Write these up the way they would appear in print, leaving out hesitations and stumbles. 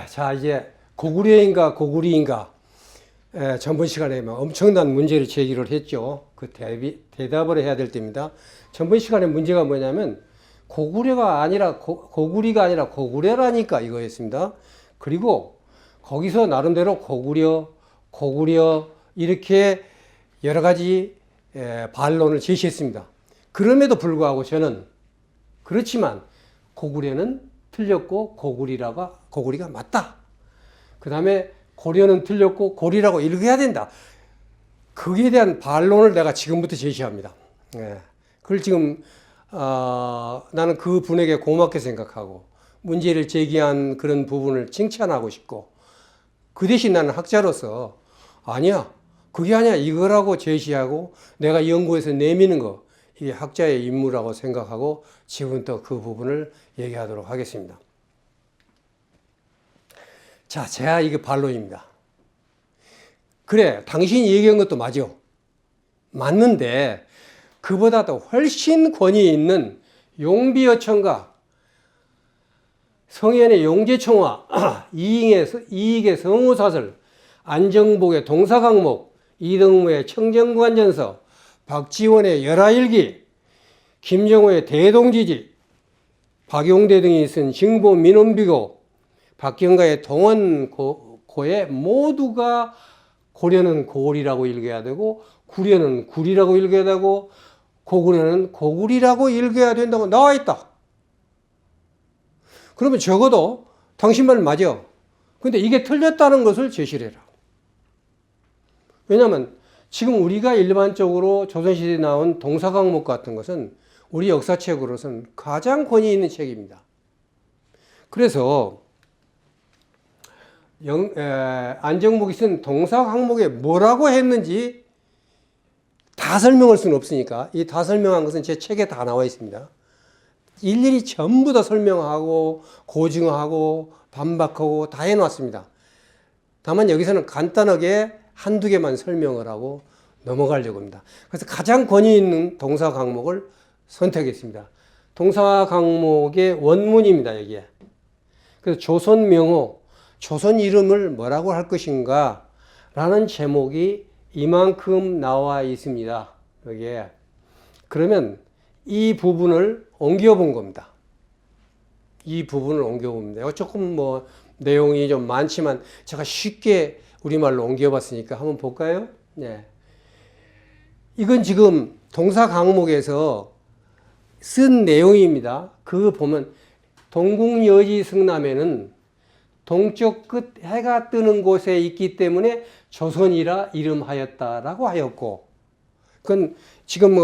자, 이제 고구려인가 고구리인가 전번 시간에 엄청난 문제를 제기를 했죠. 그 대답을 해야 될 때입니다. 전번 시간에 문제가 뭐냐면 고구려가 아니라 고구리가 아니라 고구려라니까 이거였습니다. 그리고 거기서 나름대로 고구려 이렇게 여러 가지 반론을 제시했습니다. 그럼에도 불구하고 저는 그렇지만 고구려는 틀렸고 고구리가 맞다. 그 다음에 고려는 틀렸고 고리라고 읽어야 된다. 거기에 대한 반론을 내가 지금부터 제시합니다. 그걸 지금 나는 그 분에게 고맙게 생각하고 문제를 제기한 그런 부분을 칭찬하고 싶고, 그 대신 나는 학자로서 아니야 그게 아니야 이거라고 제시하고 내가 연구해서 내미는 거, 이게 학자의 임무라고 생각하고 지금부터 그 부분을 얘기하도록 하겠습니다. 자, 제가 이게 반론입니다. 그래, 당신이 얘기한 것도 맞아. 맞는데 그보다도 훨씬 권위 있는 용비어천가, 성현의 용제청화, 이익의 성우사설, 안정복의 동사강목, 이등무의 청정관전서, 박지원의 열하일기, 김정호의 대동지지, 박용대 등이 쓴 징보 민원비고, 박경가의 동원고에 모두가 고려는 고리라고 읽어야 되고 구려는 구리라고 읽어야 되고 고구려는 고구리라고 읽어야 된다고 나와 있다. 그러면 적어도 당신 말 맞아. 근데 이게 틀렸다는 것을 제시를 해라. 왜냐하면 지금 우리가 일반적으로 조선시대에 나온 동사강목 같은 것은 우리 역사책으로서는 가장 권위 있는 책입니다. 그래서 안정복이 쓴 동사강목에 뭐라고 했는지 다 설명할 수는 없으니까 이 다 설명한 것은 제 책에 다 나와 있습니다. 일일이 전부 다 설명하고 고증하고 반박하고 다 해놨습니다. 다만 여기서는 간단하게 한두 개만 설명을 하고 넘어가려고 합니다. 그래서 가장 권위 있는 동사강목을 선택했습니다. 동사강목의 원문입니다. 여기에. 그래서 조선명호, 조선 이름을 뭐라고 할 것인가 라는 제목이 이만큼 나와 있습니다. 여기에. 그러면 이 부분을 옮겨본 겁니다. 이 부분을 옮겨봅니다. 조금 내용이 좀 많지만 제가 쉽게 우리말로 옮겨봤으니까 한번 볼까요? 네. 이건 지금 동사 강목에서 쓴 내용입니다. 그거 보면 동궁여지 성남에는 동쪽 끝 해가 뜨는 곳에 있기 때문에 조선이라 이름하였다라고 하였고, 그건 지금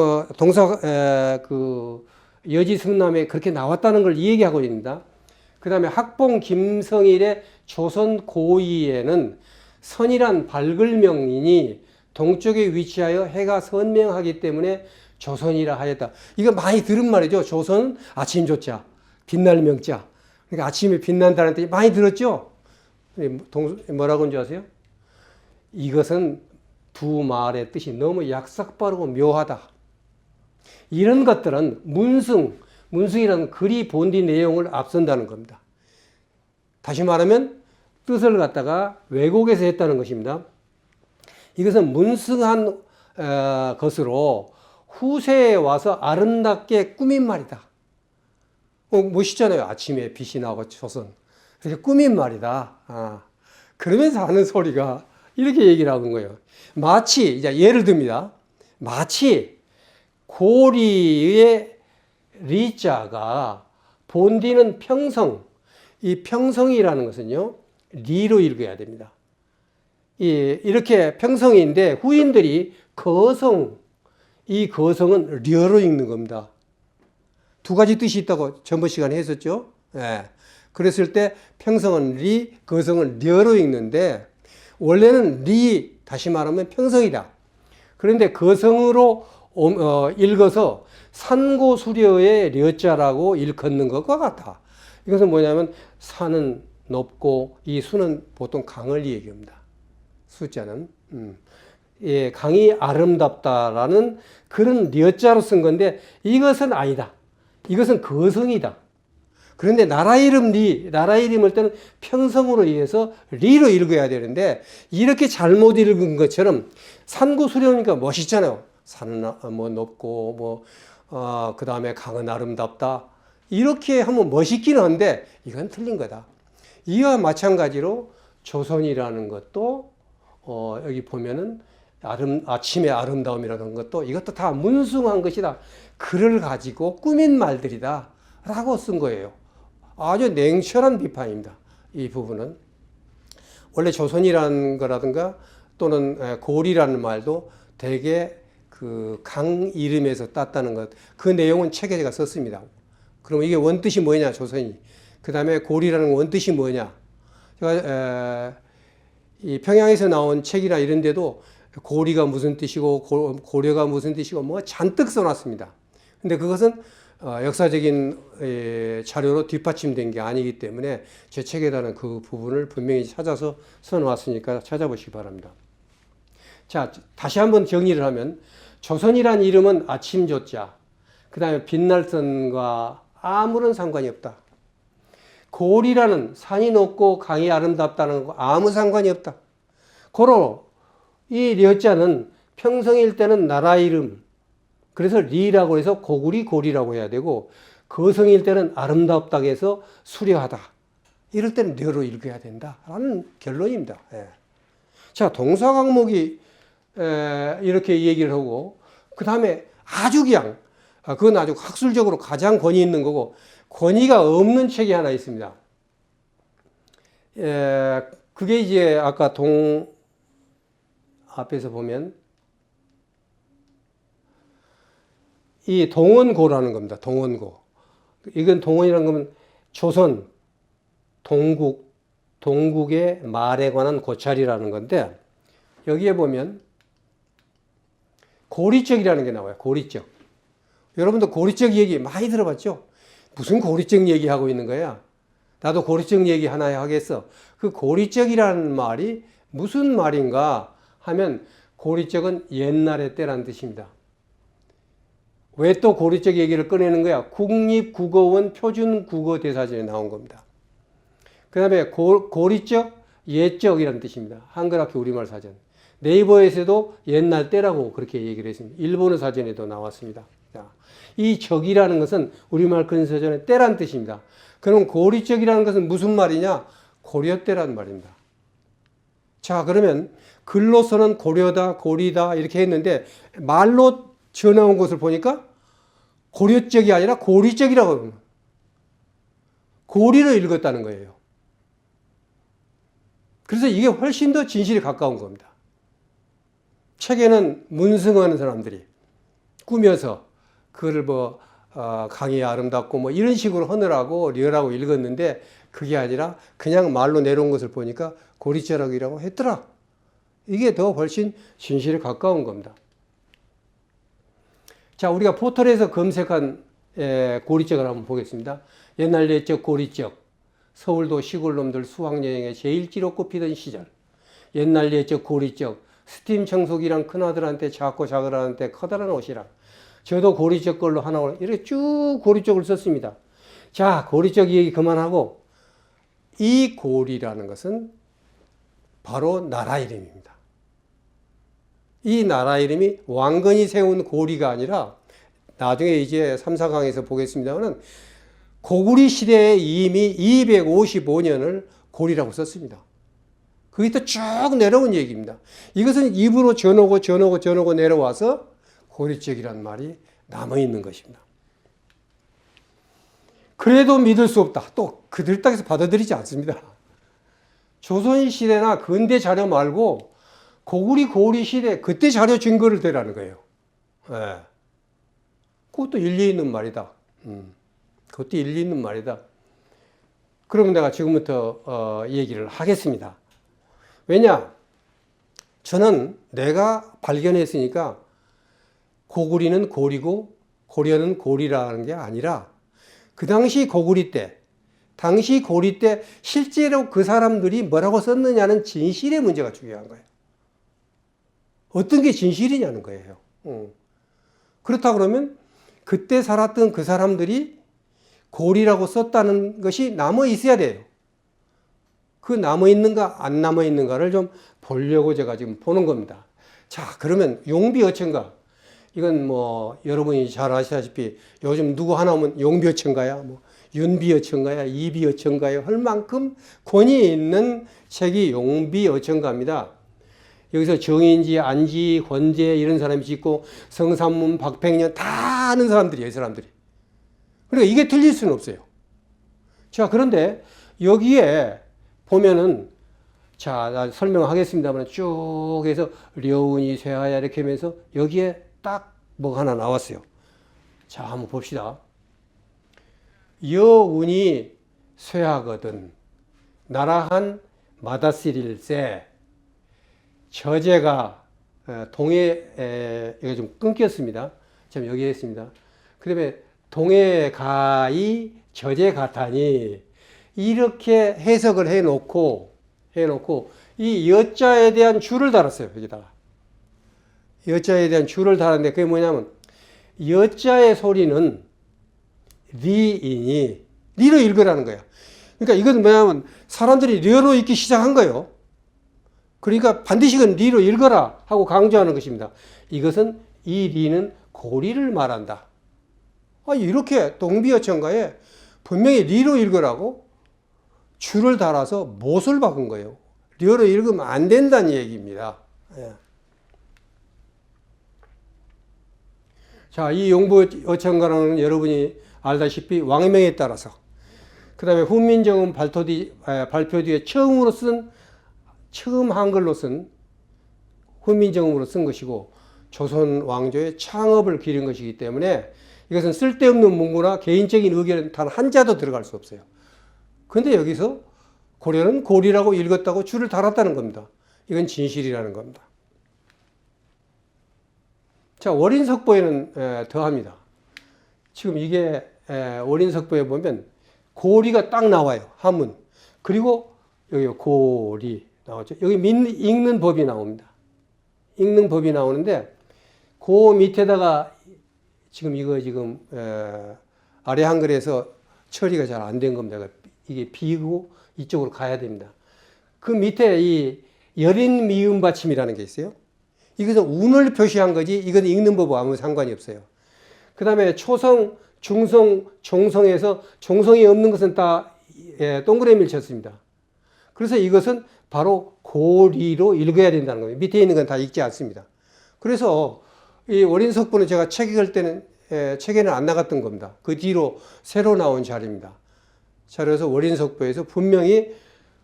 여지 성남에 그렇게 나왔다는 걸 얘기하고 있습니다. 그 다음에 학봉 김성일의 조선 고의에는 선이란 발글명이니 동쪽에 위치하여 해가 선명하기 때문에 조선이라 하였다. 이거 많이 들은 말이죠. 조선 아침조자, 빛날 명자. 그러니까 아침에 빛난다는 뜻이 많이 들었죠. 뭐라고 하는 줄 아세요? 이것은 두 말의 뜻이 너무 약삭빠르고 묘하다. 이런 것들은 문승이라는 글이 본디 내용을 앞선다는 겁니다. 다시 말하면 뜻을 갖다가 왜곡해서 했다는 것입니다. 이것은 문승한 것으로 후세에 와서 아름답게 꾸민 말이다. 멋있잖아요. 아침에 빛이 나고 조선. 이렇게 꾸민 말이다. 그러면서 하는 소리가 이렇게 얘기를 하는 거예요. 마치, 이제 예를 듭니다. 마치 고리의 리자가 본디는 평성, 이 평성이라는 것은요, 리로 읽어야 됩니다. 이렇게 평성인데 후인들이 거성, 이 거성은 려로 읽는 겁니다. 두 가지 뜻이 있다고 전번 시간에 했었죠. 그랬을 때 평성은 리, 거성은 려로 읽는데 원래는 리, 다시 말하면 평성이다. 그런데 거성으로 읽어서 산고수려의 려자라고 일컫는 것과 같다. 이것은 뭐냐면 산은 높고 이 수는 보통 강을 얘기합니다. 숫자는. 예, 강이 아름답다라는 그런 리어자로 쓴 건데 이것은 아니다. 이것은 거성이다. 그런데 나라 이름을 때는 평성으로 이어서 리로 읽어야 되는데 이렇게 잘못 읽은 것처럼 산고 수려우니까 멋있잖아요. 산은 뭐 높고 그 다음에 강은 아름답다. 이렇게 하면 멋있긴 한데 이건 틀린 거다. 이와 마찬가지로 조선이라는 것도 여기 보면은 아침의 아름다움이라는 것도 이것도 다 문숭한 것이다. 글을 가지고 꾸민 말들이다. 라고 쓴 거예요. 아주 냉철한 비판입니다. 이 부분은. 원래 조선이라는 거라든가 또는 고리라는 말도 대개 그 강 이름에서 땄다는 것. 그 내용은 책에 제가 썼습니다. 그럼 이게 원뜻이 뭐냐, 조선이. 그 다음에 고리라는 원뜻이 뭐냐. 제가 이 평양에서 나온 책이나 이런 데도 고리가 무슨 뜻이고 고려가 무슨 뜻이고 뭐 잔뜩 써놨습니다. 근데 그것은 역사적인 자료로 뒷받침된 게 아니기 때문에 제 책에다는 그 부분을 분명히 찾아서 써놓았으니까 찾아보시기 바랍니다. 자, 다시 한번 정리를 하면 조선이란 이름은 아침 조자, 그 다음에 빛날선과 아무런 상관이 없다. 고리라는 산이 높고 강이 아름답다는 거 아무 상관이 없다. 고로 이 려자는 평성일 때는 나라 이름, 그래서 리라고 해서 고리라고 해야 되고 거성일 때는 아름답다고 해서 수려하다. 이럴 때는 려로 읽어야 된다라는 결론입니다. 예. 자, 동사 강목이 이렇게 얘기를 하고 그 다음에 아주 그냥 그건 아주 학술적으로 가장 권위 있는 거고 권위가 없는 책이 하나 있습니다. 그게 이제 아까 앞에서 보면 이 동원고라는 겁니다. 동원고. 이건 동원이라는 거면 조선, 동국의 말에 관한 고찰이라는 건데 여기에 보면 고리적이라는 게 나와요. 고리적. 여러분도 고리적 얘기 많이 들어봤죠? 무슨 고리적 얘기하고 있는 거야? 나도 고리적 얘기 하나 하겠어. 그 고리적이라는 말이 무슨 말인가 하면 고리적은 옛날의 때라는 뜻입니다. 왜 또 고리적 얘기를 꺼내는 거야? 국립국어원 표준국어대사전에 나온 겁니다. 그 다음에 고리적, 옛적이라는 뜻입니다. 한글학교 우리말 사전. 네이버에서도 옛날 때라고 그렇게 얘기를 했습니다. 일본어 사전에도 나왔습니다. 자, 이 적이라는 것은 우리말 근서전의 때란 뜻입니다. 그럼 고리적이라는 것은 무슨 말이냐? 고려 때란 말입니다. 자, 그러면 글로서는 고려다, 고리다 이렇게 했는데 말로 전해온 것을 보니까 고려적이 아니라 고리적이라고 합니다. 고리로 읽었다는 거예요. 그래서 이게 훨씬 더 진실에 가까운 겁니다. 책에는 문승하는 사람들이 꾸며서 그걸 강이 아름답고 뭐 이런 식으로 허느라고 리얼하고 읽었는데 그게 아니라 그냥 말로 내려온 것을 보니까 고리자락이라고 했더라. 이게 더 훨씬 진실에 가까운 겁니다. 자, 우리가 포털에서 검색한 고리적을 한번 보겠습니다. 옛날 옛적 고리적. 서울도 시골놈들 수학여행에 제일지로 꼽히던 시절. 옛날 옛적 고리적. 스팀 청소기랑 큰아들한테 작고 작은아들한테 커다란 옷이랑. 저도 고리적 걸로 하나 이렇게 쭉 고리적을 썼습니다. 자, 고리적 얘기 그만하고 이 고리라는 것은 바로 나라 이름입니다. 이 나라 이름이 왕건이 세운 고리가 아니라 나중에 이제 3, 4강에서 보겠습니다만 고구리 시대에 이미 255년을 고리라고 썼습니다. 그게 또 쭉 내려온 얘기입니다. 이것은 입으로 전하고 내려와서 고리적이라는 말이 남아있는 것입니다. 그래도 믿을 수 없다. 또 그들 땅에서 받아들이지 않습니다. 조선시대나 근대 자료 말고 고구리 시대 그때 자료 증거를 대라는 거예요. 네. 그것도 일리 있는 말이다. 그것도 일리 있는 말이다. 그럼 내가 지금부터 얘기를 하겠습니다. 왜냐? 저는 내가 발견했으니까 고구리는 고리고 고려는 고리라는 게 아니라 그 당시 고구리 때, 당시 고리 때 실제로 그 사람들이 뭐라고 썼느냐는 진실의 문제가 중요한 거예요. 어떤 게 진실이냐는 거예요. 그렇다 그러면 그때 살았던 그 사람들이 고리라고 썼다는 것이 남아 있어야 돼요. 그 남아 있는가 안 남아 있는가를 좀 보려고 제가 지금 보는 겁니다. 자, 그러면 용비어천가, 이건 뭐 여러분이 잘 아시다시피 요즘 누구 하나 오면 용비어천가야, 뭐 윤비어천가야, 이비어천가야 할 만큼 권위 있는 책이 용비어천가입니다. 여기서 정인지, 안지, 권제 이런 사람이 짓고 성삼문, 박팽년 다 아는 사람들이에요, 이 사람들이. 그러니까 이게 틀릴 수는 없어요. 자, 그런데 여기에 보면은, 자, 나 설명하겠습니다만 쭉 해서 려운이, 쇠하야 이렇게 하면서 여기에 딱 뭐가 하나 나왔어요. 자, 한번 봅시다. 여운이 쇠하거든 나라한 마다시릴세, 저제가 동해, 이거 좀 끊겼습니다. 지금 여기 했습니다. 그 다음에 동해가이 저제가타니, 이렇게 해석을 해놓고 이 여자에 대한 줄을 달았어요. 여기다가 여자에 대한 줄을 달았는데 그게 뭐냐면, 여자의 소리는 리이니, 리로 읽으라는 거야. 그러니까 이건 뭐냐면 사람들이 리로 읽기 시작한 거예요. 그러니까 반드시 그건 리로 읽어라 하고 강조하는 것입니다. 이것은 이 리는 고리를 말한다. 이렇게 동비어천가에 분명히 리로 읽으라고 줄을 달아서 못을 박은 거예요. 리로 읽으면 안 된다는 얘기입니다. 예. 자, 이 용비어천가는 여러분이 알다시피 왕명에 따라서, 그 다음에 훈민정음 발표 뒤에 처음 한글로 쓴 훈민정음으로 쓴 것이고, 조선 왕조의 창업을 기린 것이기 때문에 이것은 쓸데없는 문구나 개인적인 의견은 단 한자도 들어갈 수 없어요. 그런데 여기서 고려는 고리라고 읽었다고 줄을 달았다는 겁니다. 이건 진실이라는 겁니다. 자, 월인석보에는 더합니다. 지금 이게 월인석보에 보면 고리가 딱 나와요. 한문. 그리고 여기 고리 나오죠. 여기 읽는 법이 나옵니다. 읽는 법이 나오는데 그 밑에다가 지금 이거 지금 아래 한글에서 처리가 잘 안 된 겁니다. 이게 비고 이쪽으로 가야 됩니다. 그 밑에 이 여린 미음 받침이라는 게 있어요. 이것은 운을 표시한 거지 이건 읽는 법과 아무 상관이 없어요. 그 다음에 초성, 중성, 종성에서 종성이 없는 것은 다 동그라미를 쳤습니다. 그래서 이것은 바로 고리로 읽어야 된다는 거예요. 밑에 있는 건 다 읽지 않습니다. 그래서 이 월인석보는 제가 책 읽을 때는 책에는 안 나갔던 겁니다. 그 뒤로 새로 나온 자료입니다. 그래서 월인석보에서 분명히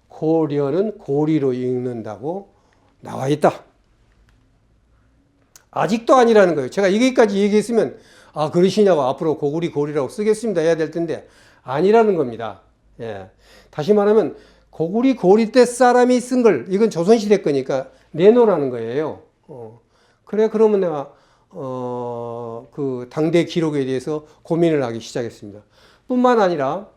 고려는 고리로 읽는다고 나와 있다. 아직도 아니라는 거예요. 제가 여기까지 얘기했으면 그러시냐고 앞으로 고리라고 쓰겠습니다 해야 될 텐데 아니라는 겁니다. 예. 다시 말하면 고리 때 사람이 쓴 걸, 이건 조선시대 거니까 내놓으라는 거예요. 그래, 그러면 내가 그 당대 기록에 대해서 고민을 하기 시작했습니다. 뿐만 아니라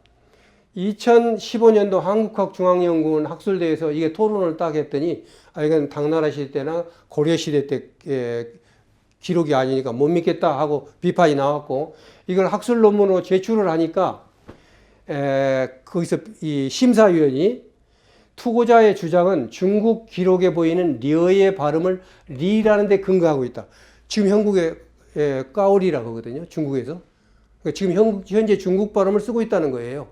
2015년도 한국학중앙연구원 학술대에서 이게 토론을 딱 했더니 이건 당나라 시대 때나 고려 시대 때 기록이 아니니까 못 믿겠다 하고 비판이 나왔고, 이걸 학술 논문으로 제출을 하니까 거기서 이 심사위원이 투고자의 주장은 중국 기록에 보이는 리어의 발음을 리라는 데 근거하고 있다. 지금 한국에 까오리라고 하거든요. 중국에서. 지금 현재 중국 발음을 쓰고 있다는 거예요.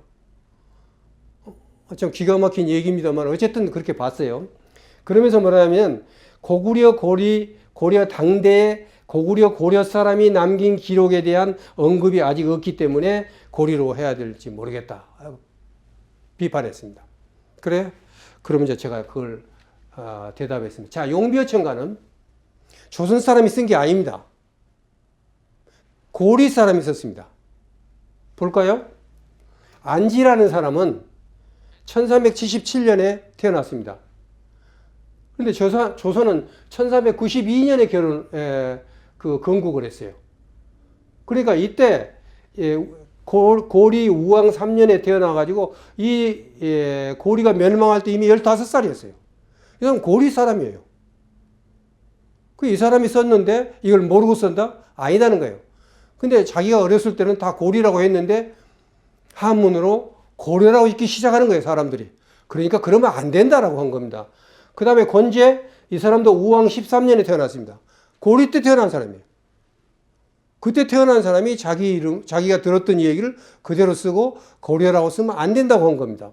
좀 기가 막힌 얘기입니다만 어쨌든 그렇게 봤어요. 그러면서 뭐냐면 고구려 당대의 고구려 사람이 남긴 기록에 대한 언급이 아직 없기 때문에 고리로 해야 될지 모르겠다. 비판했습니다. 그래? 그러면 이제 제가 그걸 대답했습니다. 자, 용비어천가는 조선 사람이 쓴 게 아닙니다. 고리 사람이 썼습니다. 볼까요? 안지라는 사람은 1377년에 태어났습니다. 그런데 조선은 1392년에 건국을 했어요. 그러니까 이때 고리 우왕 3년에 태어나가지고 고리가 멸망할 때 이미 15살이었어요. 이 사람은 고리 사람이에요. 그 이 사람이 썼는데 이걸 모르고 쓴다? 아니다는 거예요. 근데 자기가 어렸을 때는 다 고리라고 했는데 한문으로 고려라고 읽기 시작하는 거예요, 사람들이. 그러니까 그러면 안 된다라고 한 겁니다. 그 다음에 권제, 이 사람도 우왕 13년에 태어났습니다. 고리 때 태어난 사람이에요. 그때 태어난 사람이 자기 이름, 자기가 들었던 얘기를 그대로 쓰고 고려라고 쓰면 안 된다고 한 겁니다.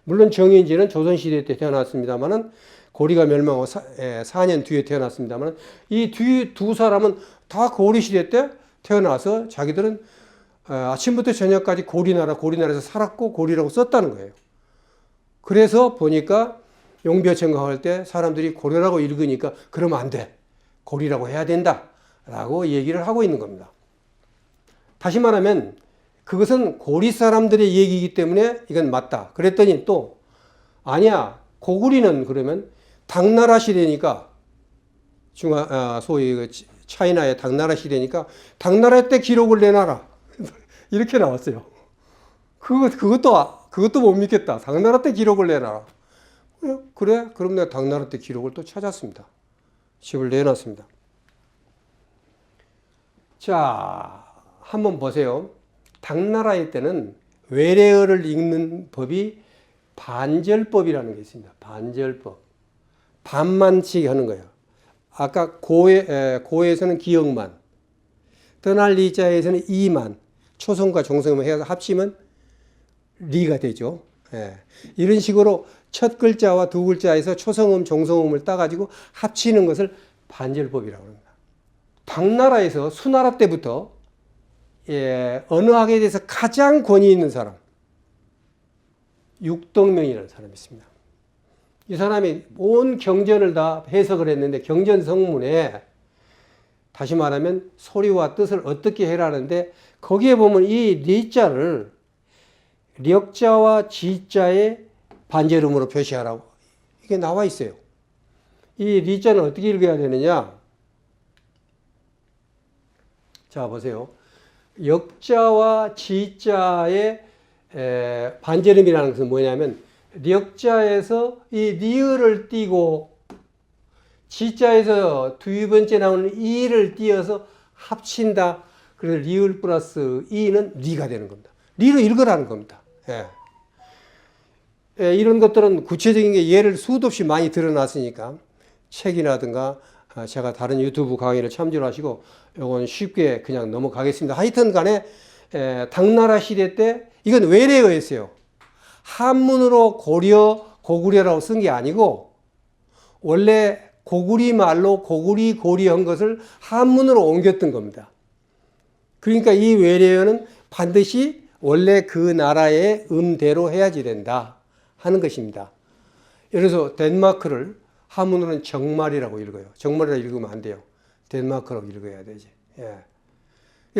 물론 정인지는 조선시대 때 태어났습니다만은 고리가 멸망하고 4년 뒤에 태어났습니다만 이 뒤 두 사람은 다 고리시대 때 태어나서 자기들은 아침부터 저녁까지 고리나라에서 살았고 고리라고 썼다는 거예요. 그래서 보니까 용비어 청강할 때 사람들이 고려라고 읽으니까 그러면 안 돼. 고리라고 해야 된다. 라고 얘기를 하고 있는 겁니다. 다시 말하면 그것은 고리 사람들의 얘기이기 때문에 이건 맞다. 그랬더니 또 아니야. 고구리는 그러면 당나라 시대니까 소위 차이나의 당나라 시대니까 당나라 때 기록을 내놔라. 이렇게 나왔어요. 그것도 못 믿겠다. 당나라 때 기록을 내놔라. 그래? 그럼 내가 당나라 때 기록을 또 찾았습니다. 집을 내놨습니다. 자, 한번 보세요. 당나라의 때는 외래어를 읽는 법이 반절법이라는 게 있습니다. 반절법. 반만치 하는 거예요. 아까 고에서는 기역만, 떠날 리자에서는 이만, 초성과 종성을 해서 합치면 리가 되죠. 예. 이런 식으로 첫 글자와 두 글자에서 초성음, 종성음을 따가지고 합치는 것을 반절법이라고 합니다. 당나라에서 수나라 때부터 언어학에 대해서 가장 권위 있는 사람, 육덕명이라는 사람이 있습니다. 이 사람이 온 경전을 다 해석을 했는데 경전성문에 다시 말하면 소리와 뜻을 어떻게 해라는데 거기에 보면 이 리자를 력자와 지자의 반절음으로 표시하라고 이게 나와 있어요. 이 리자는 어떻게 읽어야 되느냐? 자 보세요. 역자와 지자의 반절음이라는 것은 뭐냐면 력자에서 이 리을을 띄고 지자에서 두 번째 나오는 이를 띄어서 합친다. 그래서 리을 플러스 이는 리가 되는 겁니다. 리로 읽으라는 겁니다. 이런 것들은 구체적인 게 예를 수도 없이 많이 드러났으니까 책이라든가 제가 다른 유튜브 강의를 참조를 하시고 이건 쉽게 그냥 넘어가겠습니다. 하여튼 간에 당나라 시대 때 이건 외래어였어요. 한문으로 고구려라고 쓴 게 아니고 원래 고구리 말로 고리한 것을 한문으로 옮겼던 겁니다. 그러니까 이 외래어는 반드시 원래 그 나라의 음대로 해야지 된다 하는 것입니다. 예를 들어서 덴마크를 한문으로는 정말이라고 읽어요. 정말이라고 읽으면 안 돼요. 덴마크라고 읽어야 되지.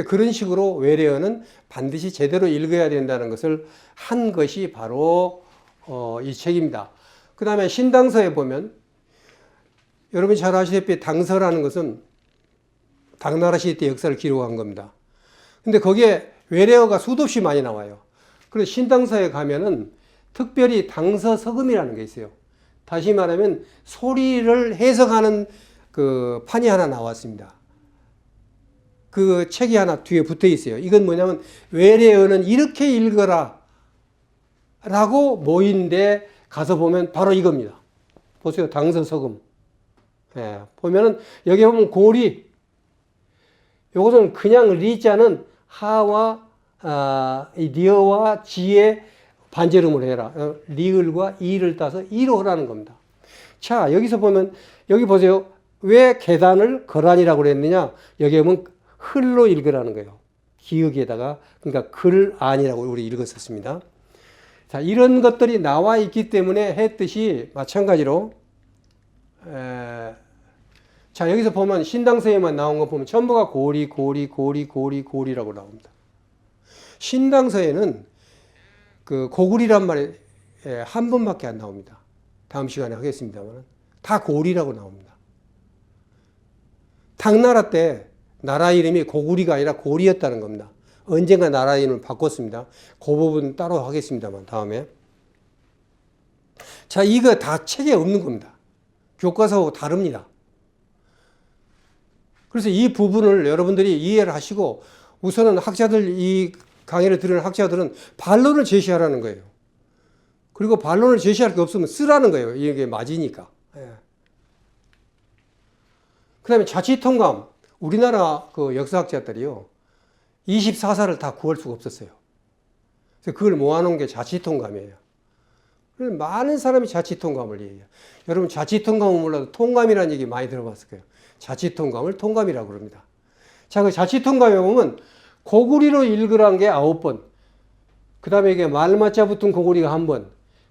그런 식으로 외래어는 반드시 제대로 읽어야 된다는 것을 한 것이 바로 이 책입니다. 그 다음에 신당서에 보면 여러분이 잘 아시다시피 당서라는 것은 당나라 시대 때 역사를 기록한 겁니다. 근데 거기에 외래어가 수도 없이 많이 나와요. 그래서 신당서에 가면은 특별히 당서 서금이라는 게 있어요. 다시 말하면 소리를 해석하는 그 판이 하나 나왔습니다. 그 책이 하나 뒤에 붙어 있어요. 이건 뭐냐면 외래어는 이렇게 읽어라 라고 모인데 가서 보면 바로 이겁니다. 보세요. 당서 서금. 보면은 여기 보면 고리. 요것은 그냥 리자는 하와 리어와 지의 반절음을 해라. 리을과 이를 따서 이로 하라는 겁니다. 자, 여기서 보면 여기 보세요. 왜 계단을 거란이라고 그랬느냐? 여기 보면 흘로 읽으라는 거예요. 기역에다가 그러니까 글안이라고 우리 읽었었습니다. 자, 이런 것들이 나와 있기 때문에 했듯이 마찬가지로 자, 여기서 보면 신당서에만 나온 거 보면 전부가 고리라고 나옵니다. 신당서에는 그 고구리란 말이 한 번밖에 안 나옵니다. 다음 시간에 하겠습니다만 다 고리라고 나옵니다. 당나라 때 나라 이름이 고구리가 아니라 고리였다는 겁니다. 언젠가 나라 이름을 바꿨습니다. 그 부분 따로 하겠습니다만 다음에. 자, 이거 다 책에 없는 겁니다. 교과서하고 다릅니다. 그래서 이 부분을 여러분들이 이해를 하시고 우선은 학자들, 이 강의를 들은 학자들은 반론을 제시하라는 거예요. 그리고 반론을 제시할 게 없으면 쓰라는 거예요. 이게 맞으니까. 예. 그 다음에 자치통감. 우리나라 그 역사학자들이요. 24사를 다 구할 수가 없었어요. 그래서 그걸 모아놓은 게 자치통감이에요. 많은 사람이 자치통감을 얘기해요. 여러분 자치통감은 몰라도 통감이라는 얘기 많이 들어봤을 거예요. 자치통감을 통감이라고 그럽니다. 자, 그 자치통감에 보면 고구리로 읽으라는 게 9번, 그 다음에 이게 말맞자 붙은 고구리가 1번,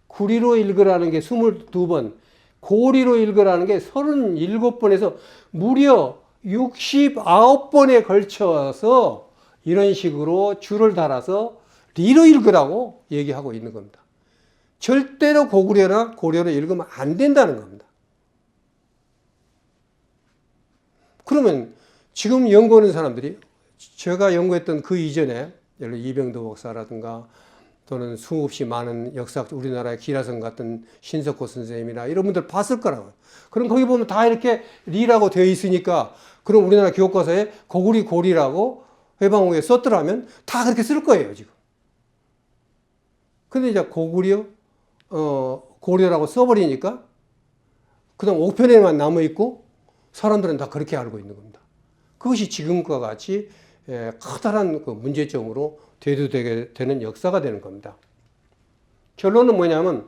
구리로 읽으라는 게 22번, 고리로 읽으라는 게 37번에서 무려 69번에 걸쳐서 이런 식으로 줄을 달아서 리로 읽으라고 얘기하고 있는 겁니다. 절대로 고구려나 고려로 읽으면 안 된다는 겁니다. 그러면 지금 연구하는 사람들이 제가 연구했던 그 이전에 예를 들어 이병도 목사라든가 또는 수없이 많은 역사학, 우리나라의 기라성 같은 신석호 선생님이나 이런 분들 봤을 거라고요. 그럼 거기 보면 다 이렇게 리라고 되어 있으니까 그럼 우리나라 교과서에 고구리 고리라고 회방호에 썼더라면 다 그렇게 쓸 거예요, 지금. 근데 이제 고구려, 고려라고 써버리니까 그 다음 5편에만 남아있고 사람들은 다 그렇게 알고 있는 겁니다. 그것이 지금과 같이 커다란 그 문제점으로 대두되게 되는 역사가 되는 겁니다. 결론은 뭐냐면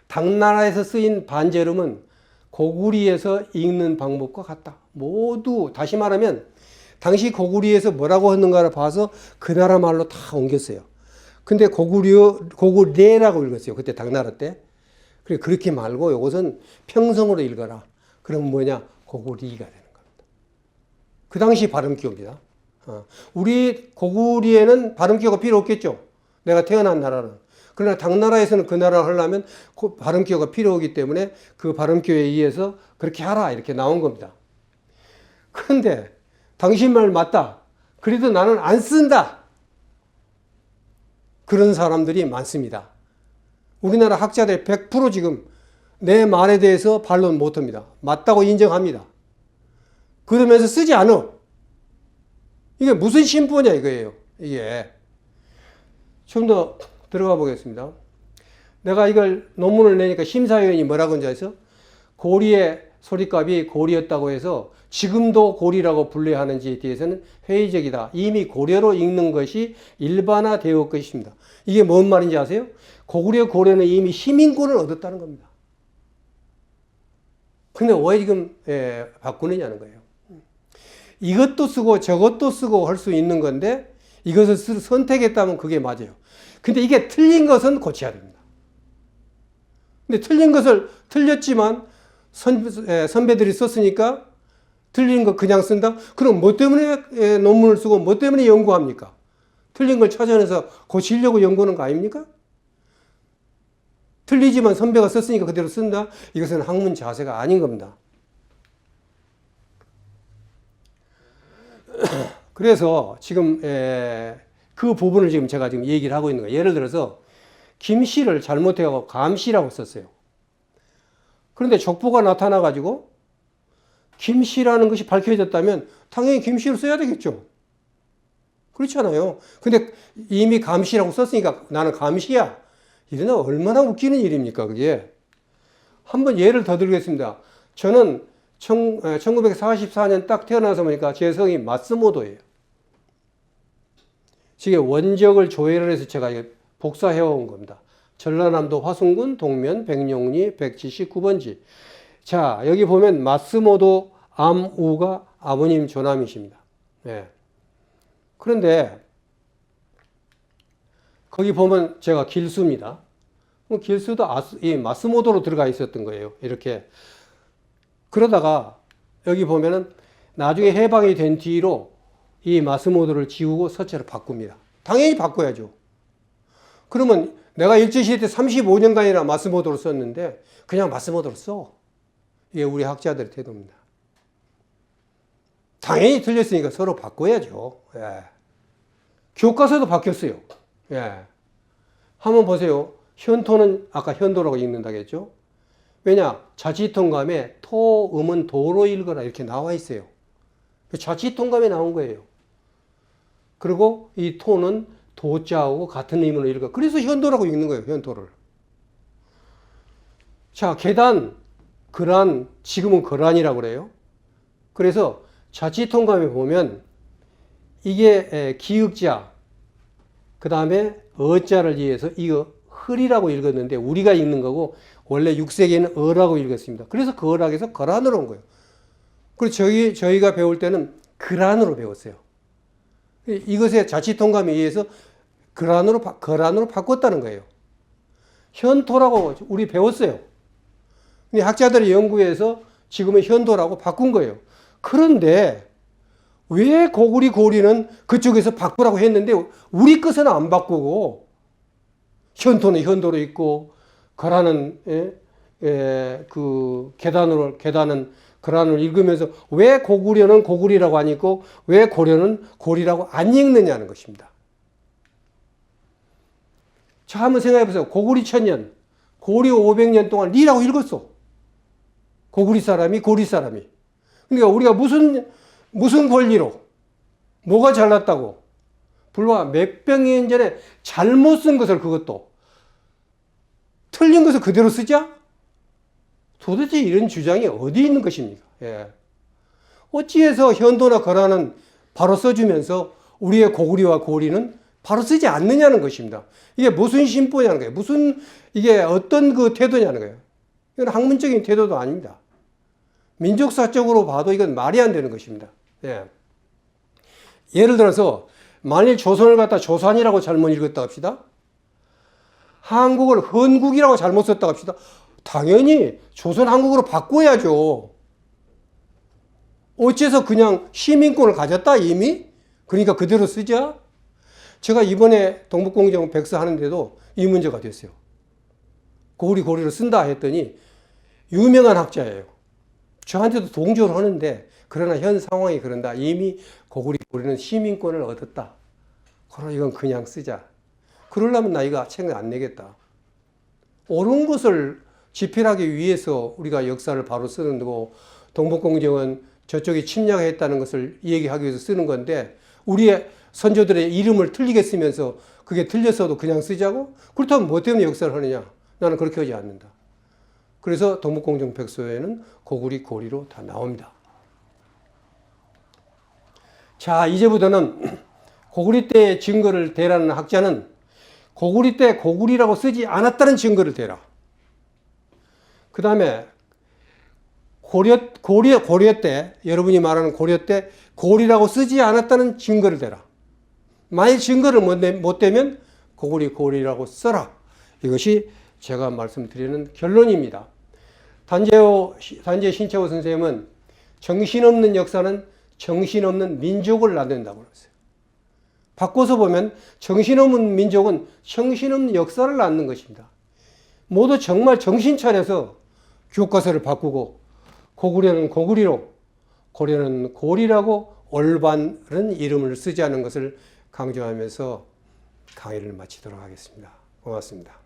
당나라에서 쓰인 반제름은 고구리에서 읽는 방법과 같다. 모두 다시 말하면 당시 고구리에서 뭐라고 했는가를 봐서 그 나라 말로 다 옮겼어요. 근데 고구려라고 읽었어요. 그때 당나라 때. 그렇게 말고 이것은 평성으로 읽어라. 그럼 뭐냐? 고구리가 되는 겁니다. 그 당시 발음기호입니다. 우리 고구리에는 발음기호가 필요 없겠죠. 내가 태어난 나라는. 그러나 당나라에서는 그 나라를 하려면 발음기호가 필요하기 때문에 그 발음기호에 의해서 그렇게 하라 이렇게 나온 겁니다. 그런데 당신 말 맞다. 그래도 나는 안 쓴다. 그런 사람들이 많습니다. 우리나라 학자들 100% 지금 내 말에 대해서 반론 못합니다. 맞다고 인정합니다. 그러면서 쓰지 않아. 이게 무슨 심보냐 이거예요. 이게. 좀 더 들어가 보겠습니다. 내가 이걸 논문을 내니까 심사위원이 뭐라고 한지 아세요? 고리의 소리값이 고리였다고 해서 지금도 고리라고 불러야 하는지에 대해서는 회의적이다. 이미 고려로 읽는 것이 일반화되어 것입니다. 이게 뭔 말인지 아세요? 고구려는 이미 시민권을 얻었다는 겁니다. 근데 왜 지금 바꾸느냐는 거예요. 이것도 쓰고 저것도 쓰고 할 수 있는 건데 이것을 선택했다면 그게 맞아요. 근데 이게 틀린 것은 고쳐야 됩니다. 근데 틀린 것을 틀렸지만 선배들이 썼으니까 틀린 거 그냥 쓴다? 그럼 뭐 때문에 논문을 쓰고 뭐 때문에 연구합니까? 틀린 걸 찾아내서 고치려고 연구하는 거 아닙니까? 틀리지만 선배가 썼으니까 그대로 쓴다? 이것은 학문 자세가 아닌 겁니다. 그래서 지금 그 부분을 지금 제가 지금 얘기를 하고 있는 거예요. 예를 들어서 김씨를 잘못해서 감씨라고 썼어요. 그런데 족보가 나타나가지고 김씨라는 것이 밝혀졌다면 당연히 김씨를 써야 되겠죠. 그렇잖아요. 근데 이미 감씨라고 썼으니까 나는 감씨야. 이러나 얼마나 웃기는 일입니까, 그게. 한번 예를 더 들겠습니다. 저는 1944년 딱 태어나서 보니까 제 성이 마스모토예요. 지금 원적을 조회를 해서 제가 복사해온 겁니다. 전라남도 화순군 동면 백룡리 179번지. 자, 여기 보면 마스모토 암우가 아버님 조남이십니다. 네. 그런데 거기 보면 제가 길수입니다. 길수도 이 마스모토로 들어가 있었던 거예요. 이렇게. 그러다가 여기 보면은 나중에 해방이 된 뒤로 이 마스모토를 지우고 서체를 바꿉니다. 당연히 바꿔야죠. 그러면 내가 일제시대 때 35년간이나 마스모토를 썼는데 그냥 마스모토를 써. 이게 우리 학자들의 태도입니다. 당연히 틀렸으니까 서로 바꿔야죠. 예. 교과서도 바뀌었어요. 예. 한번 보세요. 현토는 아까 현도라고 읽는다고 했죠. 왜냐? 자치통감에 토음은 도로 읽어라 이렇게 나와 있어요. 자치통감에 나온 거예요. 그리고 이 토는 도자하고 같은 의미로 읽어. 그래서 현도라고 읽는 거예요. 현도를. 자, 계단, 거란, 지금은 거란이라고 그래요. 그래서 자치통감에 보면 이게 기역자, 그 다음에 어자를 이해해서 이거 흘이라고 읽었는데 우리가 읽는 거고 원래 6세기에는 어라고 읽었습니다. 그래서 그 어락에서 거란으로 온 거예요. 그리고 저희가 배울 때는 거란으로 배웠어요. 이것의 자치통감에 의해서 거란으로 바꿨다는 거예요. 현토라고 우리 배웠어요. 근데 학자들의 연구에서 지금은 현도라고 바꾼 거예요. 그런데 왜 고구리 고리는 그쪽에서 바꾸라고 했는데 우리 것은 안 바꾸고 현토는 현도로 있고 거란은 그 계단은 거란을 읽으면서 왜 고구려는 고구리라고 안 읽고 왜 고려는 고리라고 안 읽느냐는 것입니다. 자, 한번 생각해 보세요. 고구리 1000년, 고려 500년 동안 리라고 읽었어. 고구리 사람이 고리 사람이. 그러니까 우리가 무슨 권리로 뭐가 잘났다고 불과 몇백 년 전에 잘못 쓴 것을 그것도 틀린 것을 그대로 쓰자? 도대체 이런 주장이 어디 있는 것입니까? 예. 어찌해서 현도나 거란은 바로 써주면서 우리의 고구리와 고리는 바로 쓰지 않느냐는 것입니다. 이게 무슨 심보냐는 거예요. 이게 어떤 그 태도냐는 거예요. 이건 학문적인 태도도 아닙니다. 민족사적으로 봐도 이건 말이 안 되는 것입니다. 예. 예를 들어서 만일 조선을 갖다 조선이라고 잘못 읽었다 합시다. 한국을 헌국이라고 잘못 썼다 합시다. 당연히 조선 한국으로 바꿔야죠. 어째서 그냥 시민권을 가졌다 이미? 그러니까 그대로 쓰자? 제가 이번에 동북공정 백서 하는데도 이 문제가 됐어요. 고리로 쓴다 했더니 유명한 학자예요. 저한테도 동조를 하는데 그러나 현 상황이 그런다. 이미 고리는 시민권을 얻었다. 그럼 이건 그냥 쓰자. 그러려면 나 이거 책을 안 내겠다. 옳은 것을 집필하기 위해서 우리가 역사를 바로 쓰는 거고 동북공정은 저쪽이 침략했다는 것을 얘기하기 위해서 쓰는 건데 우리의 선조들의 이름을 틀리게 쓰면서 그게 틀렸어도 그냥 쓰자고? 그렇다면 뭐 때문에 역사를 하느냐? 나는 그렇게 하지 않는다. 그래서 동북공정 백서에는 고리로 다 나옵니다. 자, 이제부터는 고구리 때의 증거를 대라는 학자는 고구리 때 고구리라고 쓰지 않았다는 증거를 대라. 그 다음에 고려 때, 여러분이 말하는 고려 때 고리라고 쓰지 않았다는 증거를 대라. 만일 증거를 못 대면 고리라고 써라. 이것이 제가 말씀드리는 결론입니다. 단재 신채호 선생님은 정신없는 역사는 정신없는 민족을 낳는다고 그랬어요. 바꿔서 보면 정신없는 민족은 정신없는 역사를 낳는 것입니다. 모두 정말 정신 차려서 교과서를 바꾸고 고구려는 고구리로 고려는 고리라고 올바른 이름을 쓰지 않는 것을 강조하면서 강의를 마치도록 하겠습니다. 고맙습니다.